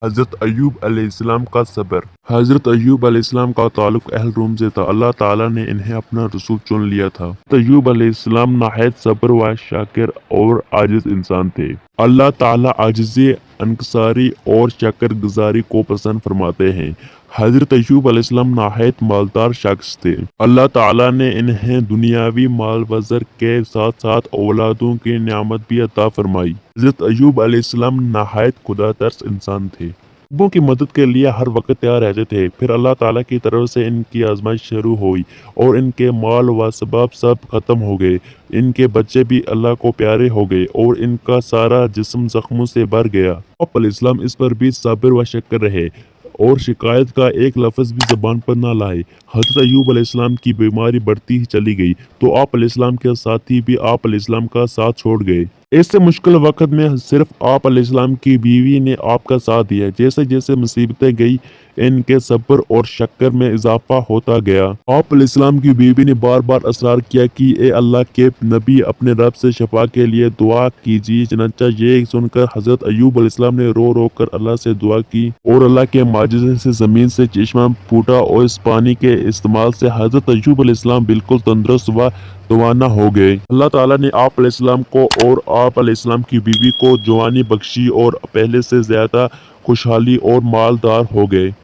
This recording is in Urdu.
حضرت ایوب علیہ السلام کا صبر۔ حضرت ایوب علیہ السلام کا تعلق اہل روم سے تھا۔ اللہ تعالیٰ نے انہیں اپنا رسول چن لیا تھا۔ حضرت ایوب علیہ السلام نہایت صبر و شاکر اور عاجز انسان تھے۔ اللہ تعالیٰ عاجزی، انکساری اور شکر گزاری کو پسند فرماتے ہیں۔ حضرت ایوب علیہ السلام نہایت مالدار شخص تھے۔ اللہ تعالیٰ نے انہیں دنیاوی مال و زر کے ساتھ ساتھ اولادوں کی نعمت بھی عطا فرمائی۔ حضرت ایوب علیہ السلام نہایت خدا ترس انسان تھے۔ لوگوں کی مدد کے لیے ہر وقت تیار رہتے تھے۔ پھر اللہ تعالیٰ کی طرف سے ان کی آزمائش شروع ہوئی اور ان کے مال و اسباب سب ختم ہو گئے۔ ان کے بچے بھی اللہ کو پیارے ہو گئے اور ان کا سارا جسم زخموں سے بھر گیا۔ آپ علیہ السلام اس پر بھی صابر و شکر رہے اور شکایت کا ایک لفظ بھی زبان پر نہ لائے۔ حضرت ایوب علیہ السلام کی بیماری بڑھتی ہی چلی گئی تو آپ علیہ السلام کے ساتھی بھی آپ علیہ السلام کا ساتھ چھوڑ گئے۔ اس سے مشکل وقت میں صرف آپ علیہ السلام کی بیوی نے آپ کا ساتھ دیا۔ جیسے جیسے مصیبتیں گئی ان کے صبر اور شکر میں اضافہ ہوتا گیا۔ آپ علیہ السلام کی بیوی نے بار بار اصرار کیا کہ اے اللہ کے نبی اپنے رب سے شفا کے لیے دعا کیجیے۔ چنانچہ یہ سن کر حضرت ایوب علیہ السلام نے رو رو کر اللہ سے دعا کی اور اللہ کے معجزے سے زمین سے چشمہ پھوٹا اور اس پانی کے استعمال سے حضرت ایوب علیہ السلام بالکل تندرست و توانا ہو گئے۔ اللہ تعالیٰ نے آپ علیہ السلام کو اور آپ علیہ السلام کی بیوی کو جوانی بخشی اور پہلے سے زیادہ خوشحالی اور مالدار ہو گئے۔